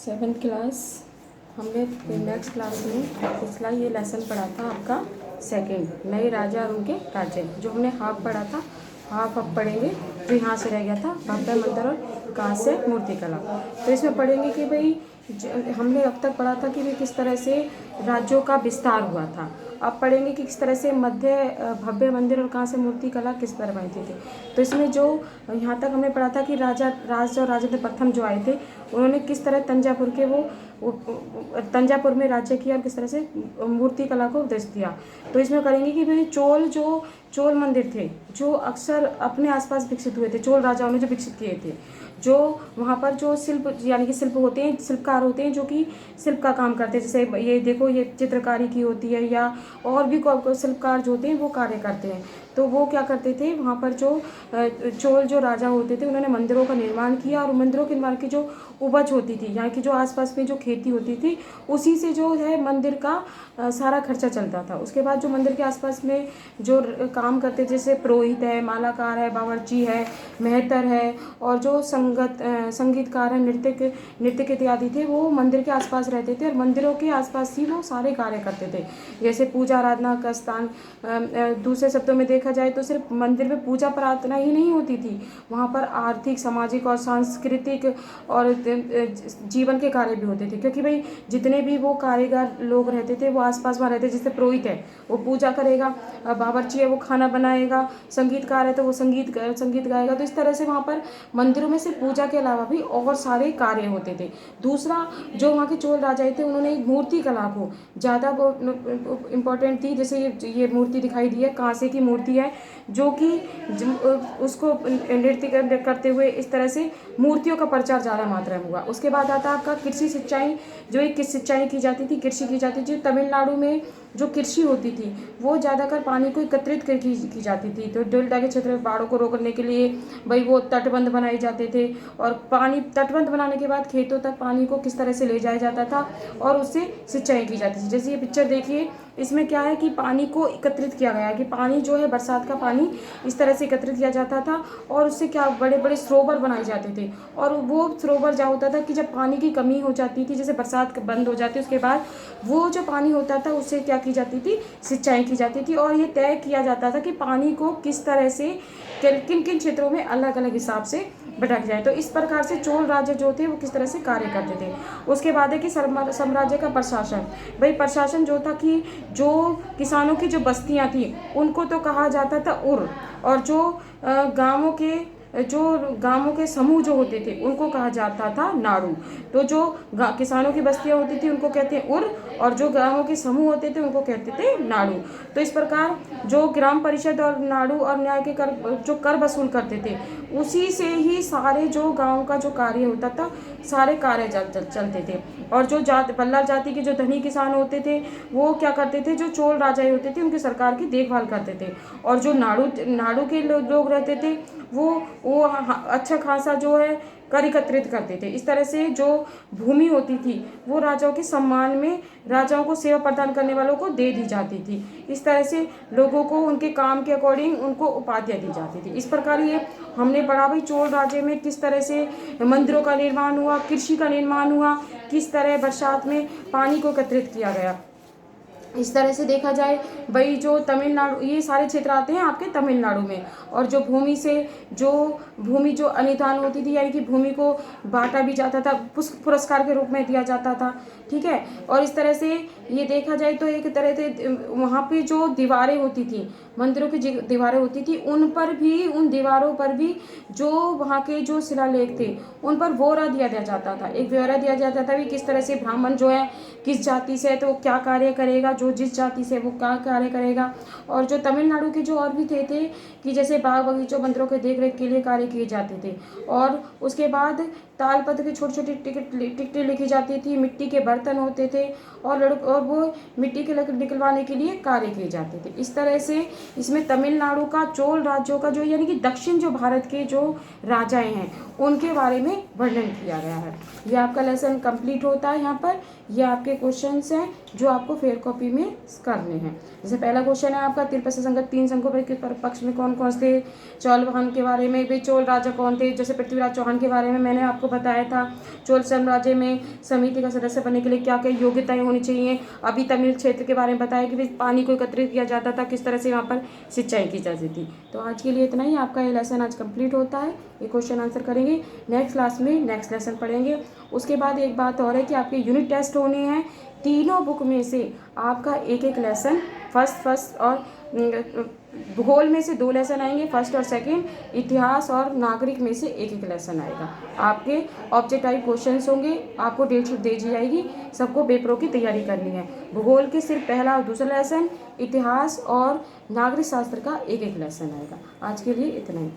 7th class हमने next class में पिछला ये लेसन पढ़ा था आपका सेकंड नए राजा और उनके राज्य, जो हमने हाफ पढ़ा था। हाफ अब पढ़ेंगे जो यहाँ से रह गया था, भव्य मंदिर और कांस्य मूर्तिकला। तो इसमें पढ़ेंगे कि भाई हमने अब तक पढ़ा था कि भाई किस तरह से राज्यों का विस्तार हुआ था। अब पढ़ेंगे कि किस तरह से भव्य मंदिर और कांस्य मूर्तिकला किस तरह बनती थी। तो इसमें जो यहाँ तक हमने पढ़ा था कि राजेंद्र प्रथम जो आए थे, उन्होंने किस तरह तंजापुर के तंजापुर में राज्य किया और किस तरह से मूर्तिकला को उपदेश दिया। तो इसमें करेंगे कि भाई चोल मंदिर थे जो अक्सर अपने आसपास विकसित हुए थे, चोल राजाओं ने जो विकसित किए थे, जो वहाँ पर जो शिल्प यानी कि शिल्प होते हैं, शिल्पकार होते हैं जो कि शिल्प का काम करते हैं। जैसे ये देखो, ये चित्रकारी की होती है या और भी शिल्पकार जो होते हैं वो कार्य करते हैं। तो वो क्या करते थे, वहाँ पर जो चोल जो राजा होते थे, उन्होंने मंदिरों का निर्माण किया और मंदिरों के निर्माण की जो उपज होती थी, यहाँ की जो आसपास में जो खेती होती थी, उसी से जो है मंदिर का सारा खर्चा चलता था। उसके बाद जो मंदिर के आसपास में जो काम करते थे, जैसे पुरोहित है, मालाकार है, बावर्ची है, मेहतर है और जो संगीतकार है, नृत्यक इत्यादि थे, वो मंदिर के आसपास रहते थे और मंदिरों के आसपास ही वो सारे कार्य करते थे। जैसे पूजा आराधना का स्थान, दूसरे शब्दों में देखा जाए तो सिर्फ मंदिर में पूजा प्रार्थना ही नहीं होती थी, वहाँ पर आर्थिक, सामाजिक और सांस्कृतिक और जीवन के कार्य भी होते थे। क्योंकि भाई जितने भी वो कारीगर लोग रहते थे वो आसपास वहाँ रहते। जैसे पुरोहित है वो पूजा करेगा, बावर्ची है वो खाना बनाएगा, संगीतकार है तो वो संगीत गाएगा। तो इस तरह से वहाँ पर मंदिरों में सिर्फ पूजा के अलावा भी और सारे कार्य होते थे। दूसरा, जो वहाँ के चोल राजा थे, उन्होंने मूर्ति कला को ज़्यादा इम्पोर्टेंट थी। जैसे ये मूर्ति दिखाई दी है, कांसे की मूर्ति है, जो कि उसको नृत्य करते हुए इस तरह से मूर्तियों का प्रचार ज़्यादा मात्रा में हुआ। उसके बाद आता है आपका कृषि सिंचाई, जो एक सिंचाई की जाती थी, कृषि की जाती थी। तमिलनाडु में जो कृषि होती थी वो ज़्यादातर पानी को एकत्रित की जाती थी। तो डेल्टा के क्षेत्र में बाढ़ों को रोकने के लिए भाई वो तटबंध बनाए जाते थे और तटबंध बनाने के बाद खेतों तक पानी को किस तरह से ले जाया जाता था और उससे सिंचाई की जाती थी। जैसे ये पिक्चर देखिए, इसमें क्या है कि पानी को एकत्रित किया गया है कि पानी जो है, बरसात का पानी इस तरह से एकत्रित किया जाता था और उससे क्या बड़े बड़े सरोवर बनाए जाते थे। और वो सरोवर क्या होता था कि जब पानी की कमी हो जाती थी, जैसे बरसात बंद हो जाती, उसके बाद वो जो पानी होता था उससे क्या की जाती थी, सिंचाई की जाती थी। और ये तय किया जाता था कि पानी को किस तरह से किन किन क्षेत्रों में अलग अलग हिसाब से भटक जाए। तो इस प्रकार से चोल राज्य जो थे वो किस तरह से कार्य करते थे। उसके बाद है कि साम्राज्य का प्रशासन। भाई प्रशासन जो था कि जो किसानों की जो बस्तियां थी उनको तो कहा जाता था उर, और जो गांवों के समूह जो होते थे उनको कहा जाता था नाड़ू। तो जो किसानों की बस्तियां होती थी उनको कहते हैं उर, और जो गांवों के समूह होते थे उनको कहते थे नाड़ू। तो इस प्रकार जो ग्राम परिषद और नाड़ू और न्याय के कर वसूल करते थे, उसी से ही सारे जो गांव का जो कार्य होता था, सारे कार्य चलते थे। और जो बल्लार जाति के जो धनी किसान होते थे वो क्या करते थे, जो चोल राजा होते थे उनकी सरकार की देखभाल करते थे। और जो नाड़ू के लोग रहते थे वो अच्छा खासा जो है कर एकत्रित करते थे। इस तरह से जो भूमि होती थी वो राजाओं के सम्मान में राजाओं को सेवा प्रदान करने वालों को दे दी जाती थी। इस तरह से लोगों को उनके काम के अकॉर्डिंग उनको उपाधियां दी जाती थी। इस प्रकार ये हमने पढ़ा भाई चोल राज्य में किस तरह से मंदिरों का निर्माण हुआ, कृषि का निर्माण हुआ, किस तरह बरसात में पानी को एकत्रित किया गया। इस तरह से देखा जाए भाई जो तमिलनाडु, ये सारे क्षेत्र आते हैं आपके तमिलनाडु में। और जो भूमि जो अनुदान होती थी, यानी कि भूमि को बांटा भी जाता था, पुरस्कार के रूप में दिया जाता था, ठीक है। और इस तरह से ये देखा जाए तो एक तरह से वहाँ पे जो दीवारें होती थी, मंदिरों की दीवारें होती थी, उन दीवारों पर भी जो वहाँ के जो शिलालेख थे उन पर ब्यौरा दिया जाता था। एक ब्यौरा दिया जाता था भी किस तरह से ब्राह्मण जो है किस जाति से है तो वो क्या कार्य करेगा, जो जिस जाति से वो क्या कार्य करेगा। और जो तमिलनाडु के जो और भी थे कि जैसे बाग बगीचों मंदिरों के देख रेख के लिए कार्य किए जाते थे। और उसके बाद तालपत्र की छोटी छोटी टिकटें लिखी जाती थी, मिट्टी के बर्तन होते थे और वो मिट्टी के लकड़ी निकलवाने के लिए कार्य किए जाते थे। इस तरह से इसमें तमिलनाडु का चोल राज्यों का जो यानी कि दक्षिण जो भारत के जो राजाएं हैं उनके बारे में वर्णन किया गया है। ये आपका लेसन कंप्लीट होता है। यहाँ पर ये आपके क्वेश्चंस हैं जो आपको फेयर कॉपी में में करने हैं। जैसे पहला क्वेश्चन है आपका, तिरपस संगत 3 शंखों के पक्ष में कौन कौन थे। चौलवाहन के बारे में, भाई चोल राजा कौन थे। जैसे पृथ्वीराज चौहान के बारे में मैंने आपको बताया था। चोल साम्राज्य में समिति का सदस्य बनने के लिए क्या क्या योग्यताएं होनी चाहिए। अभी तमिल क्षेत्र के बारे में बताया कि भाई पानी को एकत्रित किया जाता था, किस तरह से वहाँ पर सिंचाई की जाती थी। तो आज के लिए इतना ही, आपका ये लेसन आज कंप्लीट होता है। ये क्वेश्चन आंसर करेंगे, नेक्स्ट क्लास में नेक्स्ट लेसन पढ़ेंगे। उसके बाद एक बात और है कि आपके यूनिट टेस्ट होने हैं। तीनों बुक में से आपका एक एक लेसन, फर्स्ट और भूगोल में से 2 लेसन आएंगे, फर्स्ट और सेकंड। इतिहास और नागरिक में से एक एक लेसन आएगा। आपके ऑब्जेक्ट टाइप क्वेश्चंस होंगे, आपको डेट शीट दी जाएगी, सबको पेपरों की तैयारी करनी है। भूगोल के सिर्फ पहला और दूसरा लेसन, इतिहास और नागरिक शास्त्र का एक एक लेसन आएगा। आज के लिए इतना ही।